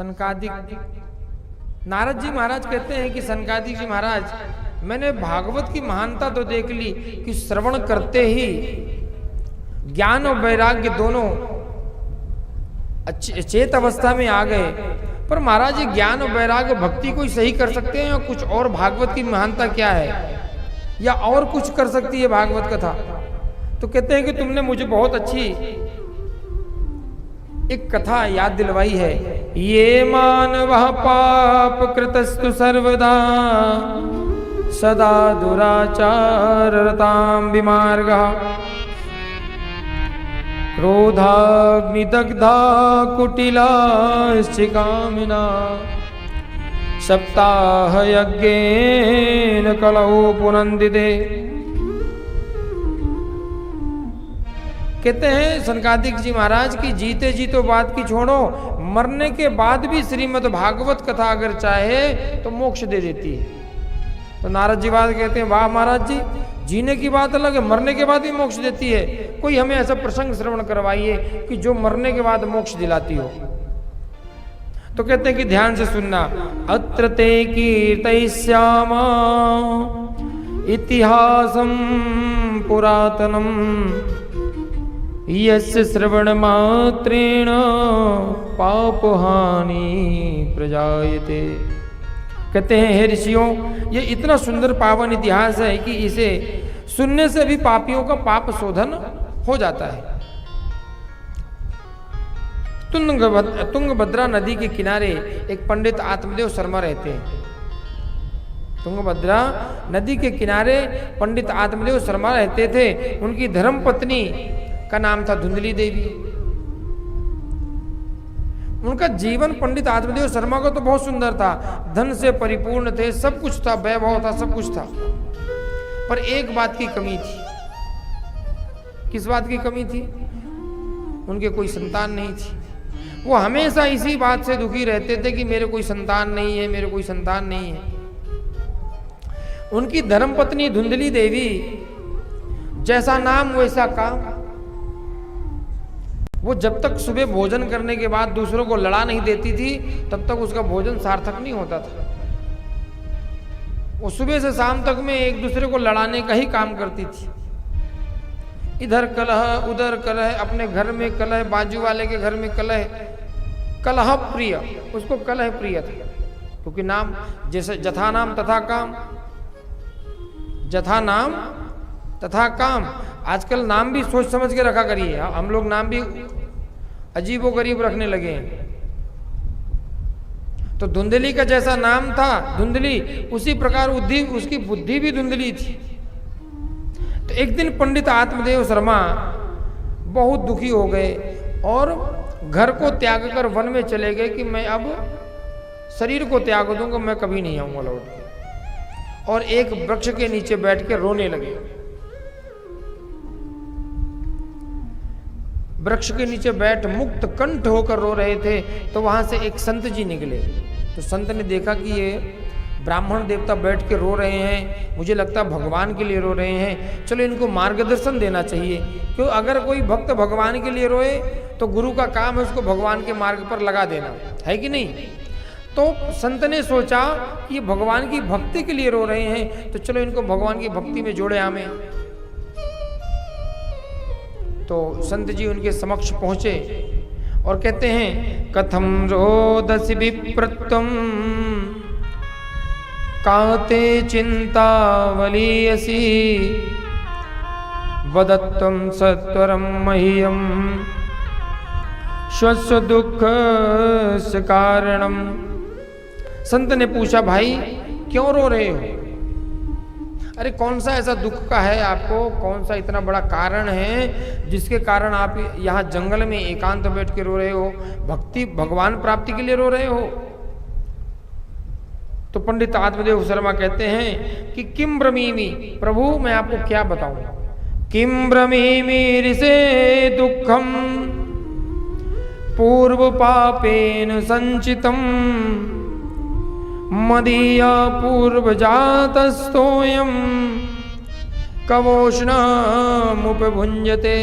सनकादिक नारद जी महाराज कहते हैं कि सनकादिक जी महाराज, मैंने भागवत की महानता तो देख ली कि श्रवण करते ही ज्ञान और वैराग्य दोनों चेत अवस्था में आ गए, पर महाराज ये ज्ञान और वैराग्य भक्ति को ही सही कर सकते हैं, और कुछ और भागवत की महानता क्या है, या और कुछ कर सकती है भागवत कथा? तो कहते हैं कि तुमने मुझे बहुत अच्छी एक कथा याद दिलवाई है। ये मानव पाप कृतस्तु सर्वदा सदा दुराचार रताम विमार्गः क्रोधाग्निदग्धा कुटिलाश्चिकामिना सप्ताह यज्ञेन कलौ पुनन्दिते। कहते हैं सनकादिक जी महाराज की जीते जी तो बात की छोड़ो, मरने के बाद भी श्रीमद् भागवत कथा अगर चाहे तो मोक्ष दे देती है। तो नारद जी बात कहते हैं, वाह महाराज जी, जीने की बात अलग है, मरने के बाद भी मोक्ष देती है। कोई हमें ऐसा प्रसंग श्रवण करवाइए कि जो मरने के बाद मोक्ष दिलाती हो। तो कहते हैं कि ध्यान से सुनना। अत्र ते कीर्तयिष्यामा इतिहासं पुरातनम यस्य श्रवण मात्रेण पापहानि प्रजायते। कहते हैं, हे ऋषियों, ये इतना सुंदर पावन इतिहास है कि इसे सुनने से भी पापियों का पाप शोधन हो जाता है। तुंगभद्रा नदी के किनारे एक पंडित आत्मदेव शर्मा रहते हैं। तुंगभद्रा नदी के किनारे पंडित आत्मदेव शर्मा रहते थे। उनकी धर्मपत्नी का नाम था धुंधली देवी। उनका जीवन पंडित आत्मदेव शर्मा का तो बहुत सुंदर था, धन से परिपूर्ण थे, सब कुछ था, वैभव था, सब कुछ था, पर एक बात की कमी थी। किस बात की कमी थी? उनके कोई संतान नहीं थी। वो हमेशा इसी बात से दुखी रहते थे कि मेरे कोई संतान नहीं है, मेरे कोई संतान नहीं है। उनकी धर्मपत्नी धुंधली देवी, जैसा नाम वैसा काम। वो जब तक सुबह भोजन करने के बाद दूसरों को लड़ा नहीं देती थी, तब तक उसका भोजन सार्थक नहीं होता था। वो सुबह से शाम तक में एक दूसरे को लड़ाने का ही काम करती थी। इधर कलह, उधर कलह, अपने घर में कलह, बाजू वाले के घर में कलह। कलह प्रिय, उसको कलह प्रिय था, क्योंकि नाम जैसे जथा नाम तथा काम, जथा नाम तथा काम। आजकल नाम भी सोच समझ के रखा करिए। हम लोग नाम भी अजीबो गरीब रखने लगे हैं। तो धुंधली का जैसा नाम था धुंधली, उसी प्रकार उसकी बुद्धि भी धुंधली थी। तो एक दिन पंडित आत्मदेव शर्मा बहुत दुखी हो गए और घर को त्याग कर वन में चले गए कि मैं अब शरीर को त्याग दूंगा, मैं कभी नहीं आऊंगा लौट के। और एक वृक्ष के नीचे बैठ के रोने लगे। वृक्ष के नीचे बैठ मुक्त कंठ होकर रो रहे थे। तो वहां से एक संत जी निकले। तो संत ने देखा कि ये ब्राह्मण देवता बैठ के रो रहे हैं, मुझे लगता है भगवान के लिए रो रहे हैं, चलो इनको मार्गदर्शन देना चाहिए। क्यों, अगर कोई भक्त भगवान के लिए रोए तो गुरु का काम है उसको भगवान के मार्ग पर लगा देना, है कि नहीं। तो संत ने सोचा कि ये भगवान की भक्ति के लिए रो रहे हैं, तो चलो इनको भगवान की भक्ति में जोड़े हमें। तो संत जी उनके समक्ष पहुंचे और कहते हैं, कथम रोदसी विप्रत्वम काते चिंतावलीयसी वदत्वं सत्वरं मह्यं स्वस्व दुःखस्य कारणम। संत ने पूछा, भाई क्यों रो रहे हो? अरे कौन सा ऐसा दुख का है आपको, कौन सा इतना बड़ा कारण है जिसके कारण आप यहाँ जंगल में एकांत बैठ के रो रहे हो? भक्ति भगवान प्राप्ति के लिए रो रहे हो? तो पंडित आत्मदेव शर्मा कहते हैं कि किम ब्रमीमि, प्रभु मैं आपको क्या बताऊं। किम ब्रमीमि ऋषे दुखम पूर्व पापेन संचितम मदीया पूर्व जातस्तोयम कवोष्णमुपभुंजते।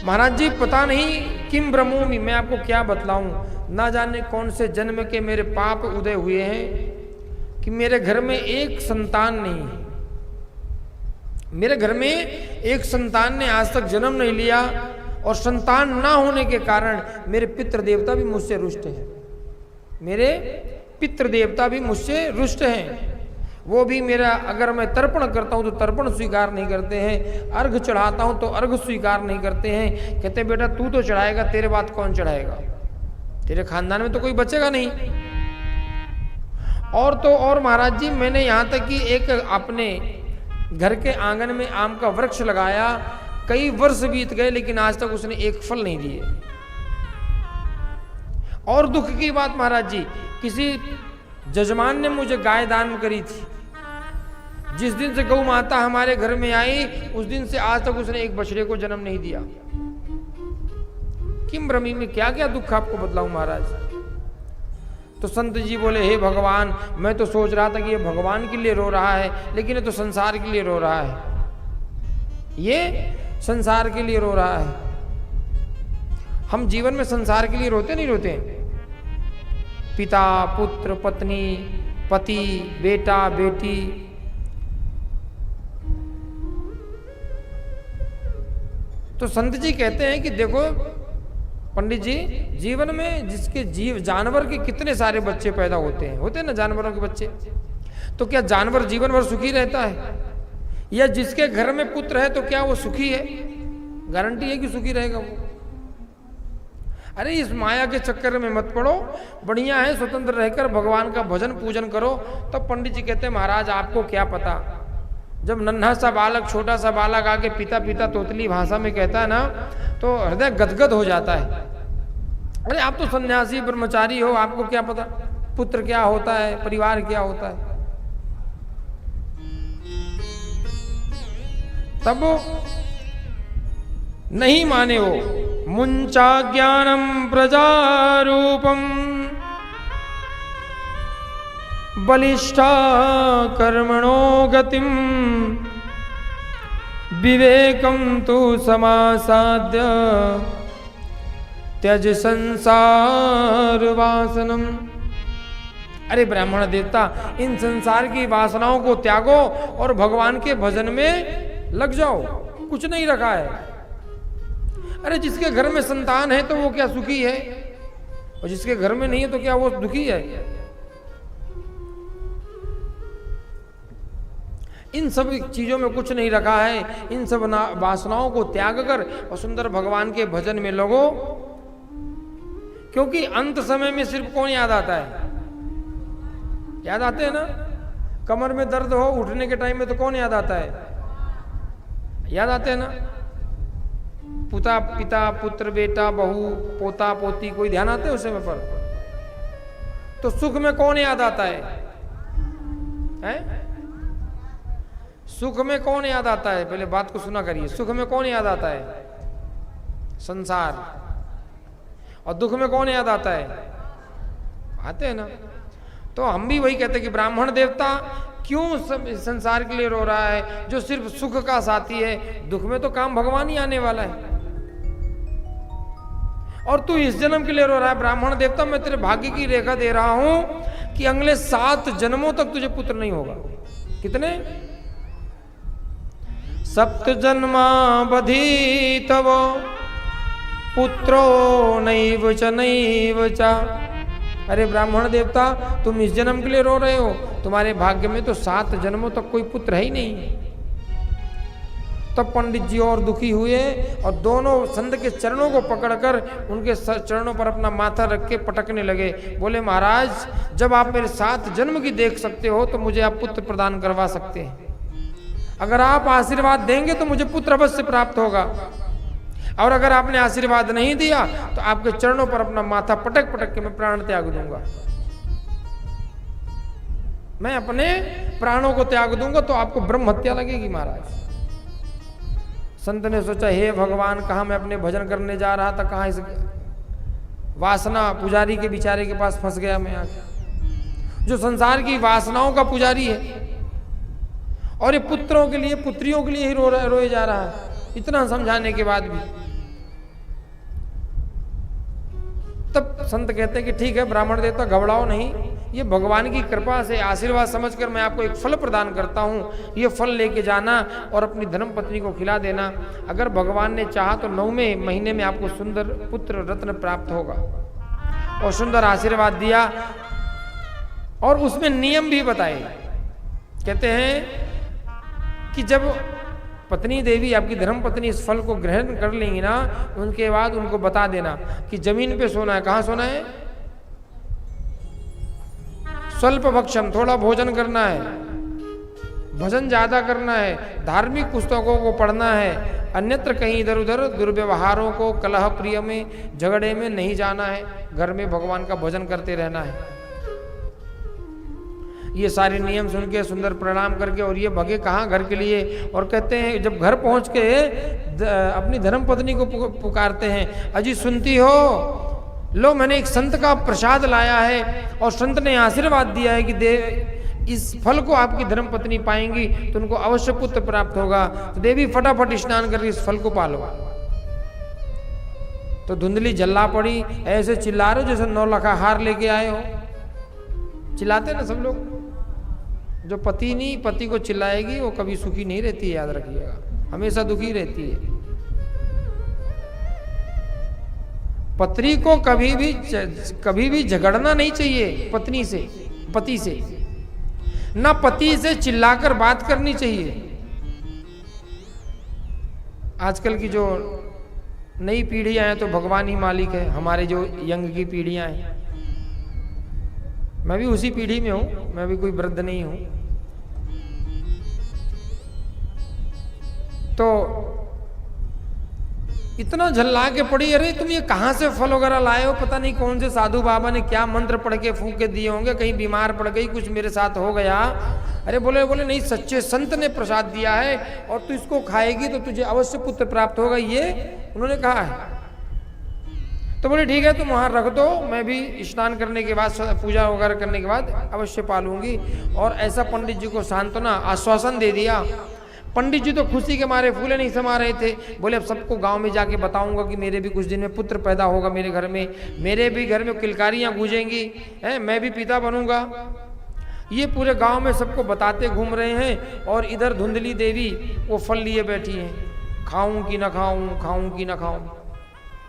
महाराज जी पता नहीं किम ब्रह्मोमि, मैं आपको क्या बतलाऊं। ना जाने कौन से जन्म के मेरे पाप उदय हुए हैं कि मेरे घर में एक संतान नहीं है। मेरे घर में एक संतान ने आज तक जन्म नहीं लिया और संतान ना होने के कारण मेरे पितृ देवता भी मुझसे रुष्ट हैं। मेरे पितृ देवता भी मुझसे रुष्ट हैं। वो भी मेरा अगर मैं तर्पण करता हूं तो तर्पण स्वीकार नहीं करते हैं, अर्घ चढ़ाता हूं तो अर्घ स्वीकार नहीं करते हैं। कहते बेटा तू तो चढ़ाएगा, तेरे बाद कौन चढ़ाएगा, तेरे खानदान में तो कोई बचेगा नहीं। और तो और महाराज जी, मैंने यहाँ तक कि एक अपने घर के आंगन में आम का वृक्ष लगाया, कई वर्ष बीत गए लेकिन आज तक उसने एक फल नहीं दिए। और दुख की बात महाराज जी, किसी जजमान ने मुझे गाय दान करी थी। जिस दिन से गौ माता हमारे घर में आई उस दिन से आज तक उसने एक बछड़े को जन्म नहीं दिया। किम ब्रह्मी में क्या क्या दुख आपको बतलाऊं महाराज। तो संत जी बोले हे भगवान, मैं तो सोच रहा था कि ये भगवान के लिए रो रहा है, लेकिन ये तो संसार के लिए रो रहा है, ये संसार के लिए रो रहा है। हम जीवन में संसार के लिए रोते नहीं रोते? पिता पुत्र पत्नी पति बेटा बेटी, तो संत जी कहते हैं कि देखो पंडित जी, जीवन में जिसके जानवर के कितने सारे बच्चे पैदा होते हैं ना जानवरों के बच्चे, तो क्या जानवर जीवन भर सुखी रहता है? या जिसके घर में पुत्र है तो क्या वो सुखी है? गारंटी है कि सुखी रहेगा वो? अरे इस माया के चक्कर में मत पड़ो, बढ़िया है स्वतंत्र रहकर भगवान का भजन पूजन करो। तब पंडित जी कहते हैं महाराज आपको क्या पता, जब नन्हा सा बालक छोटा सा बालक आके पिता पिता तोतली भाषा में कहता है ना, तो हृदय गदगद हो जाता है। अरे आप तो सन्यासी ब्रह्मचारी हो, आपको क्या पता पुत्र क्या होता है, परिवार क्या होता है। तब नहीं माने वो, मुंचा ज्ञानम प्रजारूपम बलिष्ठा कर्मणो गतिम विवेकम तु समासाद्य त्यज संसार वासनम। अरे ब्राह्मण देवता, इन संसार की वासनाओं को त्यागो और भगवान के भजन में लग जाओ, कुछ नहीं रखा है। अरे जिसके घर में संतान है तो वो क्या सुखी है, और जिसके घर में नहीं है तो क्या वो दुखी है? इन सब चीजों में कुछ नहीं रखा है। इन सब वासनाओं को त्याग कर और सुंदर भगवान के भजन में लगो, क्योंकि अंत समय में सिर्फ कौन याद आता है? याद आते हैं ना, कमर में दर्द हो उठने के टाइम में तो कौन याद आता है? याद आते हैं ना, पुता पिता पुत्र बेटा बहू पोता पोती, कोई ध्यान आते हैं उस समय पर? तो सुख में कौन याद आता है? हैं? सुख में कौन याद आता है? पहले बात को सुना करिए। सुख में कौन याद आता है? संसार। और दुख में कौन याद आता है? आते हैं ना। तो हम भी वही कहते हैं कि ब्राह्मण देवता क्यों संसार के लिए रो रहा है, जो सिर्फ सुख का साथी है। दुख में तो काम भगवान ही आने वाला है, और तू इस जन्म के लिए रो रहा है। ब्राह्मण देवता, मैं तेरे भाग्य की रेखा दे रहा हूं कि अगले 7 जन्मों तक तुझे पुत्र नहीं होगा। कितने? 7 जन्मावधि तव पुत्रो नैव च। अरे ब्राह्मण देवता, तुम इस जन्म के लिए रो रहे हो, तुम्हारे भाग्य में तो 7 जन्मों तक कोई पुत्र है ही नहीं। तब पंडित जी और दुखी हुए और दोनों संत के चरणों को पकड़कर उनके चरणों पर अपना माथा रख के पटकने लगे। बोले महाराज, जब आप मेरे 7 जन्म की देख सकते हो तो मुझे आप पुत्र प्रदान करवा सकते हैं। अगर आप आशीर्वाद देंगे तो मुझे पुत्र अवश्य प्राप्त होगा, और अगर आपने आशीर्वाद नहीं दिया तो आपके चरणों पर अपना माथा पटक पटक के मैं प्राण त्याग दूंगा। मैं अपने प्राणों को त्याग दूंगा तो आपको ब्रह्म हत्या लगेगी महाराज। संत ने सोचा, हे भगवान, कहाँ मैं अपने भजन करने जा रहा था, कहाँ इस वासना पुजारी के बेचारे के पास फंस गया मैं आके, जो संसार की वासनाओं का पुजारी है, और ये पुत्रों के लिए पुत्रियों के लिए ही रोए जा रहा है, इतना समझाने के बाद भी। तब संत कहते हैं कि ठीक है ब्राह्मण देवता, घबराओ नहीं, ये भगवान की कृपा से आशीर्वाद समझकर मैं आपको एक फल प्रदान करता हूँ, ये फल लेके जाना और अपनी धर्मपत्नी को खिला देना। अगर भगवान ने चाहा तो 9वें महीने में आपको सुंदर पुत्र रत्न प्राप्त होगा। और सुंदर आशीर्वाद दिया और उसमें नियम भी बताए। कहते हैं कि जब पत्नी देवी, आपकी धर्म पत्नी इस फल को ग्रहण कर लेंगी ना, उनके बाद उनको बता देना कि जमीन पे सोना है। कहाँ सोना है? स्वल्प भक्षम, थोड़ा भोजन करना है, भजन ज्यादा करना है, धार्मिक पुस्तकों को पढ़ना है, अन्यत्र कहीं इधर उधर दुर्व्यवहारों को, कलह प्रिय में, झगड़े में नहीं जाना है, घर में भगवान का भजन करते रहना है। ये सारे नियम सुन के सुंदर प्रणाम करके और ये भगे कहाँ? घर के लिए। और कहते हैं जब घर पहुंच के अपनी धर्म पत्नी को पुकारते हैं, अजी सुनती हो, लो मैंने एक संत का प्रसाद लाया है और संत ने आशीर्वाद दिया है कि इस फल को आपकी धर्म पत्नी पाएंगी तो उनको अवश्य पुत्र प्राप्त होगा। तो देवी फटाफट स्नान करके इस फल को पालो। तो धुंधली जल्ला पड़ी, ऐसे चिल्ला रहे हो जैसे 9 लाख हार लेके आए हो। चिल्लाते ना सब लोग। जो पति नहीं पति को चिल्लाएगी वो कभी सुखी नहीं रहती है, याद रखिएगा, हमेशा दुखी रहती है। पत्नी को कभी भी झगड़ना नहीं चाहिए पत्नी से, पति से, ना पति से चिल्लाकर बात करनी चाहिए। आजकल की जो नई पीढ़ियां हैं तो भगवान ही मालिक है, हमारे जो यंग की पीढ़ियां हैं, मैं भी उसी पीढ़ी में हूं, मैं भी कोई वृद्ध नहीं हूं। तो इतना झल्ला के पड़ी, अरे तुम ये कहां से फल वगैरह लाए हो, पता नहीं कौन से साधु बाबा ने क्या मंत्र पढ़ के फूंक के दिए होंगे, कहीं बीमार पड़ गई, कुछ मेरे साथ हो गया। अरे बोले नहीं, सच्चे संत ने प्रसाद दिया है और तू इसको खाएगी तो तुझे अवश्य पुत्र प्राप्त होगा, ये उन्होंने कहा है। तो बोले ठीक है तुम वहाँ रख दो, मैं भी स्नान करने के बाद, पूजा वगैरह करने के बाद अवश्य पालूंगी। और ऐसा पंडित जी को सांत्वना आश्वासन दे दिया। पंडित जी तो खुशी के मारे फूले नहीं समा रहे थे। बोले अब सबको गांव में जाके बताऊंगा कि मेरे भी कुछ दिन में पुत्र पैदा होगा मेरे घर में, मेरे भी घर में किलकारियाँ गूंजेंगी, हैं, मैं भी पिता बनूंगा। ये पूरे गांव में सबको बताते घूम रहे हैं और इधर धुंधली देवी वो फल लिए बैठी हैं, खाऊं कि ना खाऊं, खाऊं कि ना खाऊं।